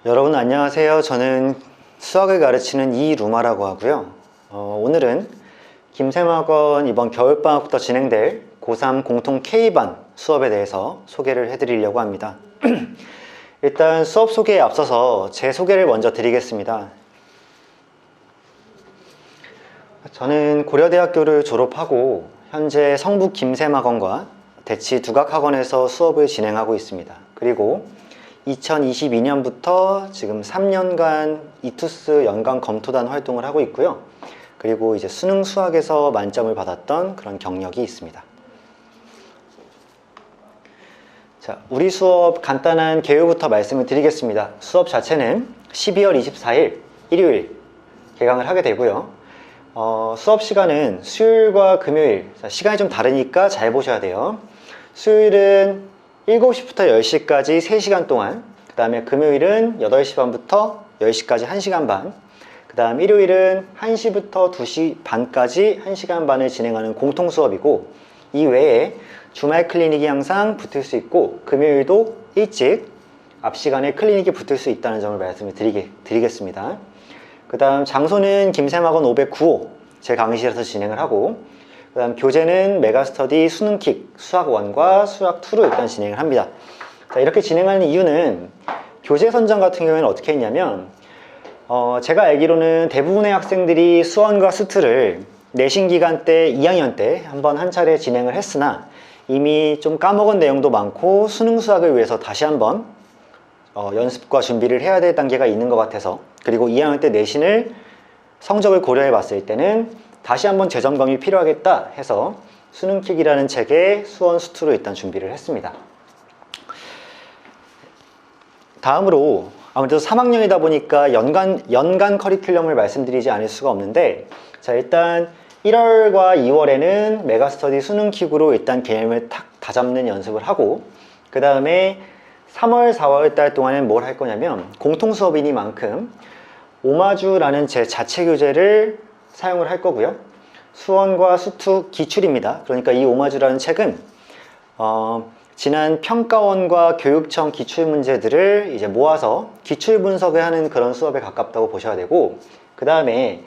여러분 안녕하세요. 저는 수학을 가르치는 이루마라고 하고요. 오늘은 김샘학원 이번 겨울방학부터 진행될 고3 공통 K반 수업에 대해서 소개를 해드리려고 합니다. 일단 수업 소개에 앞서서 제 소개를 먼저 드리겠습니다. 저는 고려대학교를 졸업하고 현재 성북 김샘학원과 대치 두각학원에서 수업을 진행하고 있습니다. 그리고 2022년부터 지금 3년간 이투스 연간 검토단 활동을 하고 있고요. 그리고 이제 수능 수학에서 만점을 받았던 그런 경력이 있습니다. 자, 우리 수업 간단한 개요부터 말씀을 드리겠습니다. 수업 자체는 12월 24일 일요일 개강을 하게 되고요. 수업 시간은 수요일과 금요일, 시간이 좀 다르니까 잘 보셔야 돼요. 수요일은 7시부터 10시까지 3시간 동안, 그 다음에 금요일은 8시 반부터 10시까지 1시간 반, 그 다음 일요일은 1시부터 2시 반까지 1시간 반을 진행하는 공통 수업이고, 이 외에 주말 클리닉이 항상 붙을 수 있고 금요일도 일찍 앞 시간에 클리닉이 붙을 수 있다는 점을 말씀을 드리겠습니다. 그 다음 장소는 김샘학원 509호 제 강의실에서 진행을 하고, 그 다음 교재는 메가스터디 수능킥 수학 1과 수학 2로 일단 진행을 합니다. 자, 이렇게 진행하는 이유는 교재 선정 같은 경우에는 어떻게 했냐면 제가 알기로는 대부분의 학생들이 수원과 수트를 내신 기간 때 2학년 때 한번 한 차례 진행을 했으나 이미 좀 까먹은 내용도 많고 수능 수학을 위해서 다시 한번 연습과 준비를 해야 될 단계가 있는 것 같아서, 그리고 2학년 때 내신을 성적을 고려해 봤을 때는 다시 한번 재점검이 필요하겠다 해서 수능킥이라는 책에 수원 수투로 일단 준비를 했습니다. 다음으로 아무래도 3학년이다 보니까 연간 커리큘럼을 말씀드리지 않을 수가 없는데, 자, 일단 1월과 2월에는 메가스터디 수능킥으로 일단 개념을 탁 다잡는 연습을 하고, 그 다음에 3월, 4월 달 동안은 뭘 할 거냐면 공통 수업이니만큼 오마주라는 제 자체 교재를 사용을 할 거고요. 수원과 수투 기출입니다. 그러니까 이 오마주라는 책은 지난 평가원과 교육청 기출 문제들을 이제 모아서 기출 분석을 하는 그런 수업에 가깝다고 보셔야 되고, 그 다음에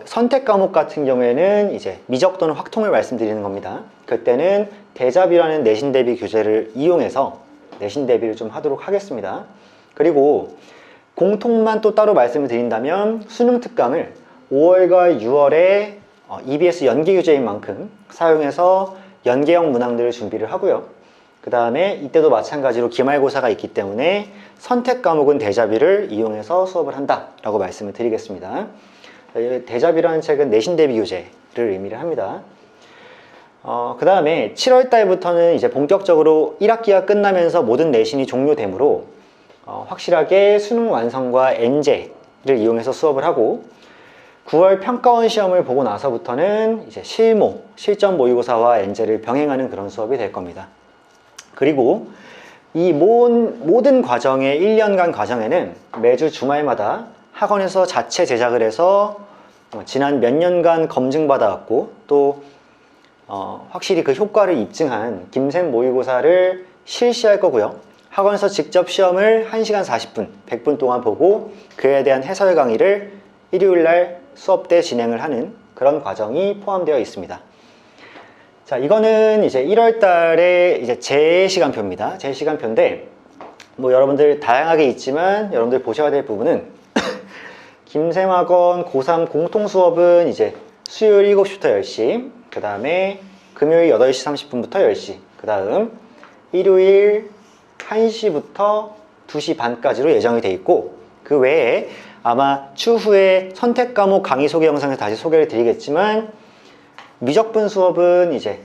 선택 과목 같은 경우에는 이제 미적 또는 확통을 말씀드리는 겁니다. 그때는 대잡이라는 내신 대비 교재를 이용해서 내신 대비를 좀 하도록 하겠습니다. 그리고 공통만 또 따로 말씀을 드린다면 수능 특강을 5월과 6월에 EBS 연계 교재인 만큼 사용해서 연계형 문항들을 준비를 하고요. 그 다음에 이때도 마찬가지로 기말고사가 있기 때문에 선택 과목은 대잡이를 이용해서 수업을 한다라고 말씀을 드리겠습니다. 대잡이라는 책은 내신 대비 교재를 의미를 합니다. 그 다음에 7월 달부터는 이제 본격적으로 1학기가 끝나면서 모든 내신이 종료되므로 확실하게 수능 완성과 엔제를 이용해서 수업을 하고, 9월 평가원 시험을 보고 나서부터는 이제 실점 모의고사와 엔제를 병행하는 그런 수업이 될 겁니다. 그리고 이 모든 과정의 1년간 과정에는 매주 주말마다 학원에서 자체 제작을 해서 지난 몇 년간 검증받아왔고 또 확실히 그 효과를 입증한 김샘 모의고사를 실시할 거고요. 학원에서 직접 시험을 1시간 40분, 100분 동안 보고 그에 대한 해설 강의를 일요일날 수업 때 진행을 하는 그런 과정이 포함되어 있습니다. 자, 이거는 이제 1월 달에 이제 제 시간표입니다. 제 시간표인데, 뭐 여러분들 다양하게 있지만 여러분들 보셔야 될 부분은 김샘학원 고3 공통 수업은 이제 수요일 7시부터 10시, 그 다음에 금요일 8시 30분부터 10시, 그 다음 일요일 1시부터 2시 반까지로 예정이 되어 있고, 그 외에 아마 추후에 선택 과목 강의 소개 영상에서 다시 소개를 드리겠지만 미적분 수업은 이제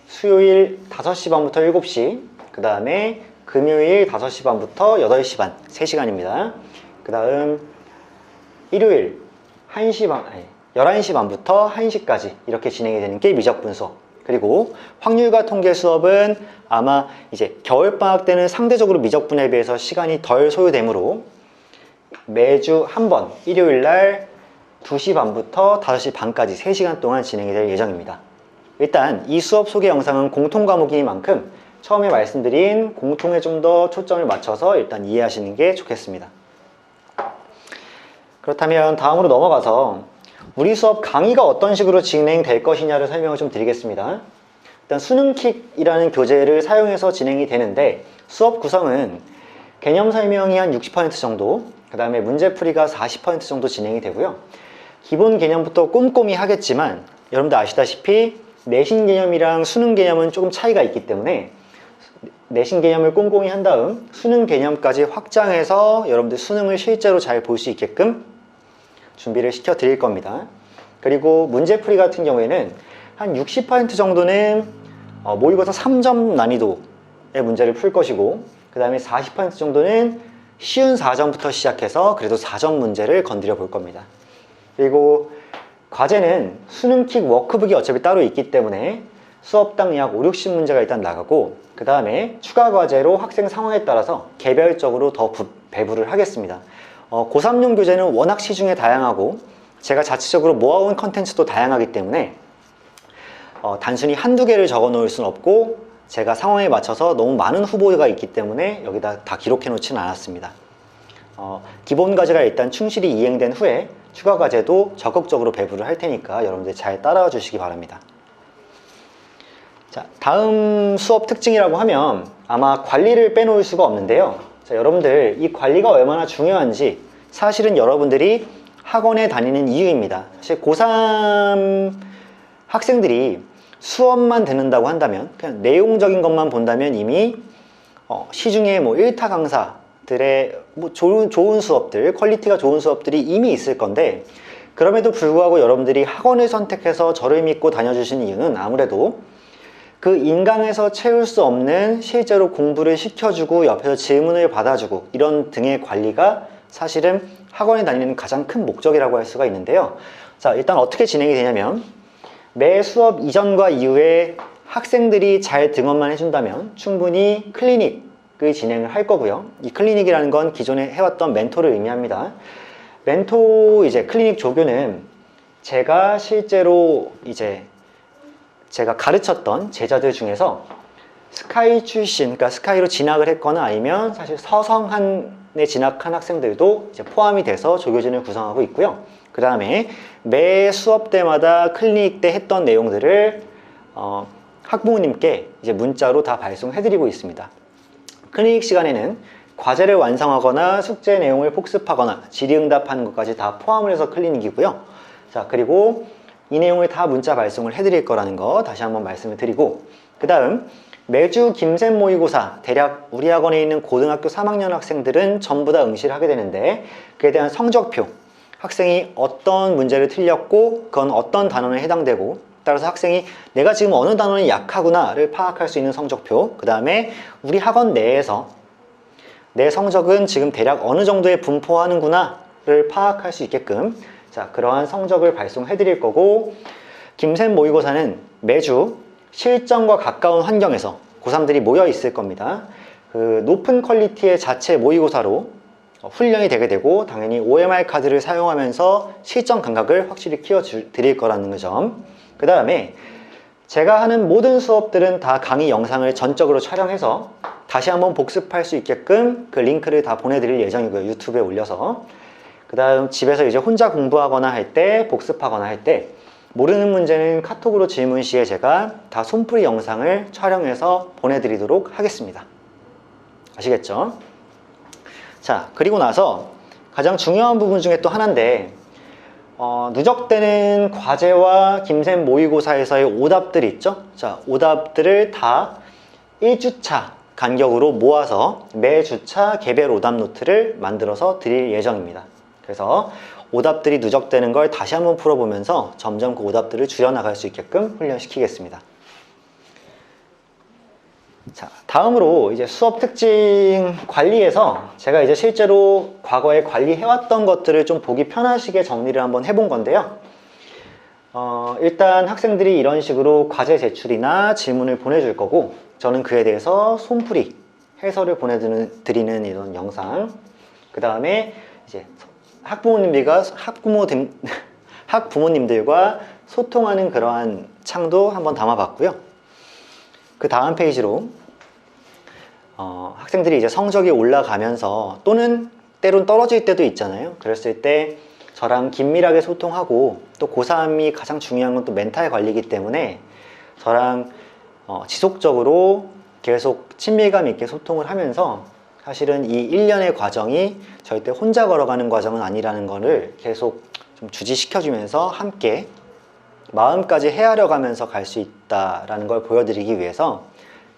수요일 5시 반부터 7시, 그 다음에 금요일 5시 반부터 8시 반, 3시간입니다. 그 다음 일요일 11시 반부터 1시까지 이렇게 진행이 되는 게 미적분 수업. 그리고 확률과 통계 수업은 아마 이제 겨울방학 때는 상대적으로 미적분에 비해서 시간이 덜 소요되므로 매주 한 번 일요일날 2시 반부터 5시 반까지 3시간 동안 진행이 될 예정입니다. 일단 이 수업 소개 영상은 공통 과목이니만큼 처음에 말씀드린 공통에 좀 더 초점을 맞춰서 일단 이해하시는 게 좋겠습니다. 그렇다면 다음으로 넘어가서 우리 수업 강의가 어떤 식으로 진행될 것이냐를 설명을 좀 드리겠습니다. 일단 수능킥이라는 교재를 사용해서 진행이 되는데 수업 구성은 개념 설명이 한 60% 정도, 그 다음에 문제풀이가 40% 정도 진행이 되고요. 기본 개념부터 꼼꼼히 하겠지만 여러분들 아시다시피 내신 개념이랑 수능 개념은 조금 차이가 있기 때문에 내신 개념을 꼼꼼히 한 다음 수능 개념까지 확장해서 여러분들 수능을 실제로 잘 볼 수 있게끔 준비를 시켜 드릴 겁니다. 그리고 문제풀이 같은 경우에는 한 60% 정도는 모의고사 3점 난이도의 문제를 풀 것이고, 그 다음에 40% 정도는 쉬운 4점부터 시작해서 그래도 4점 문제를 건드려 볼 겁니다. 그리고 과제는 수능킥 워크북이 어차피 따로 있기 때문에 수업당 약 5, 60문제가 일단 나가고, 그 다음에 추가 과제로 학생 상황에 따라서 개별적으로 더 배부를 하겠습니다. 고3용 교재는 워낙 시중에 다양하고 제가 자체적으로 모아온 컨텐츠도 다양하기 때문에 단순히 한두 개를 적어 놓을 수는 없고, 제가 상황에 맞춰서 너무 많은 후보가 있기 때문에 여기다 다 기록해 놓지는 않았습니다. 기본 과제가 일단 충실히 이행된 후에 추가 과제도 적극적으로 배부를 할 테니까 여러분들 잘 따라와 주시기 바랍니다. 자, 다음 수업 특징이라고 하면 아마 관리를 빼놓을 수가 없는데요. 자, 여러분들 이 관리가 얼마나 중요한지 사실은 여러분들이 학원에 다니는 이유입니다. 사실 고3 학생들이 수업만 듣는다고 한다면, 그냥 내용적인 것만 본다면 이미 시중에 뭐 1타 강사들의 뭐 좋은 수업들, 퀄리티가 좋은 수업들이 이미 있을 건데, 그럼에도 불구하고 여러분들이 학원을 선택해서 저를 믿고 다녀주시는 이유는 아무래도 그 인강에서 채울 수 없는 실제로 공부를 시켜주고 옆에서 질문을 받아주고 이런 등의 관리가 사실은 학원에 다니는 가장 큰 목적이라고 할 수가 있는데요. 자, 일단 어떻게 진행이 되냐면 매 수업 이전과 이후에 학생들이 잘 등원만 해준다면 충분히 클리닉을 진행을 할 거고요. 이 클리닉이라는 건 기존에 해왔던 멘토를 의미합니다. 멘토 클리닉 조교는 제가 실제로 제가 가르쳤던 제자들 중에서 스카이 출신, 그러니까 스카이로 진학을 했거나 아니면 사실 서성한에 진학한 학생들도 포함이 돼서 조교진을 구성하고 있고요. 그 다음에 매 수업 때마다 클리닉 때 했던 내용들을 학부모님께 문자로 다 발송해드리고 있습니다. 클리닉 시간에는 과제를 완성하거나 숙제 내용을 복습하거나 질의응답하는 것까지 다 포함을 해서 클리닉이고요. 자, 그리고 이 내용을 다 문자 발송을 해드릴 거라는 거 다시 한번 말씀을 드리고, 그 다음 매주 김샘 모의고사, 대략 우리 학원에 있는 고등학교 3학년 학생들은 전부 다 응시를 하게 되는데, 그에 대한 성적표, 학생이 어떤 문제를 틀렸고 그건 어떤 단원에 해당되고, 따라서 학생이 내가 지금 어느 단원이 약하구나를 파악할 수 있는 성적표, 그 다음에 우리 학원 내에서 내 성적은 지금 대략 어느 정도에 분포하는구나를 파악할 수 있게끔, 자, 그러한 성적을 발송해 드릴 거고, 김샘 모의고사는 매주 실전과 가까운 환경에서 고3들이 모여 있을 겁니다. 그 높은 퀄리티의 자체 모의고사로 훈련이 되게 되고, 당연히 OMR 카드를 사용하면서 실전 감각을 확실히 키워 드릴 거라는 점. 그 다음에 제가 하는 모든 수업들은 다 강의 영상을 전적으로 촬영해서 다시 한번 복습할 수 있게끔 그 링크를 다 보내드릴 예정이고요. 유튜브에 올려서. 그 다음 집에서 혼자 공부하거나 할 때, 복습하거나 할 때 모르는 문제는 카톡으로 질문 시에 제가 다 손풀이 영상을 촬영해서 보내드리도록 하겠습니다. 아시겠죠? 자, 그리고 나서 가장 중요한 부분 중에 또 하나인데, 누적되는 과제와 김샘 모의고사에서의 오답들이 있죠? 자, 오답들을 다 1주차 간격으로 모아서 매 주차 개별 오답 노트를 만들어서 드릴 예정입니다. 그래서 오답들이 누적되는 걸 다시 한번 풀어보면서 점점 그 오답들을 줄여나갈 수 있게끔 훈련시키겠습니다. 자, 다음으로 수업 특징 관리에서 제가 실제로 과거에 관리해왔던 것들을 좀 보기 편하시게 정리를 한번 해본 건데요. 일단 학생들이 이런 식으로 과제 제출이나 질문을 보내줄 거고, 저는 그에 대해서 손풀이 해설을 보내드리는 이런 영상, 그 다음에 학부모님들과 소통하는 그러한 창도 한번 담아봤고요. 그 다음 페이지로 학생들이 이제 성적이 올라가면서 또는 때론 떨어질 때도 있잖아요. 그랬을 때 저랑 긴밀하게 소통하고 또 고3이 가장 중요한 건 또 멘탈 관리이기 때문에 저랑 지속적으로 계속 친밀감 있게 소통을 하면서 사실은 이 1년의 과정이 절대 혼자 걸어가는 과정은 아니라는 거를 계속 좀 주지시켜주면서 함께 마음까지 헤아려 가면서 갈 수 있다라는 걸 보여드리기 위해서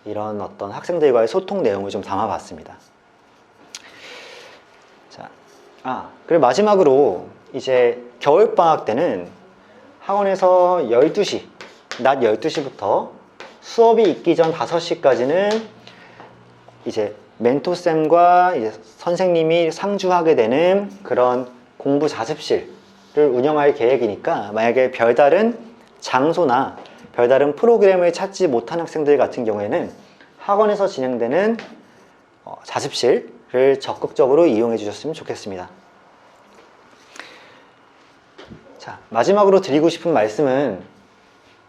이런 어떤 학생들과의 소통 내용을 좀 담아봤습니다. 자, 그리고 마지막으로 이제 겨울방학 때는 학원에서 12시, 낮 12시부터 수업이 있기 전 5시까지는 이제 멘토쌤과 이제 선생님이 상주하게 되는 그런 공부 자습실을 운영할 계획이니까 만약에 별다른 장소나 별다른 프로그램을 찾지 못한 학생들 같은 경우에는 학원에서 진행되는 자습실을 적극적으로 이용해 주셨으면 좋겠습니다. 자, 마지막으로 드리고 싶은 말씀은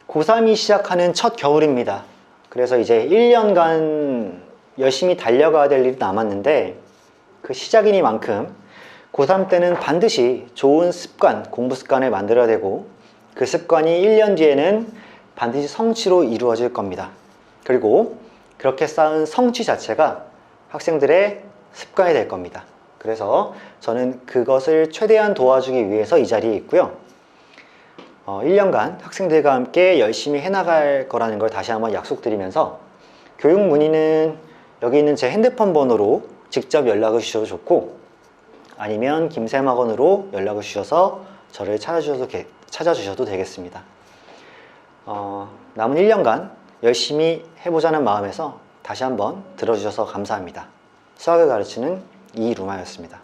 고3이 시작하는 첫 겨울입니다. 그래서 이제 1년간 열심히 달려가야 될 일이 남았는데 그 시작이니만큼 고3 때는 반드시 좋은 습관, 공부 습관을 만들어야 되고 그 습관이 1년 뒤에는 반드시 성취로 이루어질 겁니다. 그리고 그렇게 쌓은 성취 자체가 학생들의 습관이 될 겁니다. 그래서 저는 그것을 최대한 도와주기 위해서 이 자리에 있고요. 1년간 학생들과 함께 열심히 해나갈 거라는 걸 다시 한번 약속드리면서 교육 문의는 여기 있는 제 핸드폰 번호로 직접 연락을 주셔도 좋고 아니면 김쌤학원으로 연락을 주셔서 저를 찾아주셔도 되겠습니다. 남은 1년간 열심히 해보자는 마음에서 다시 한번 들어주셔서 감사합니다. 수학을 가르치는 이루마였습니다.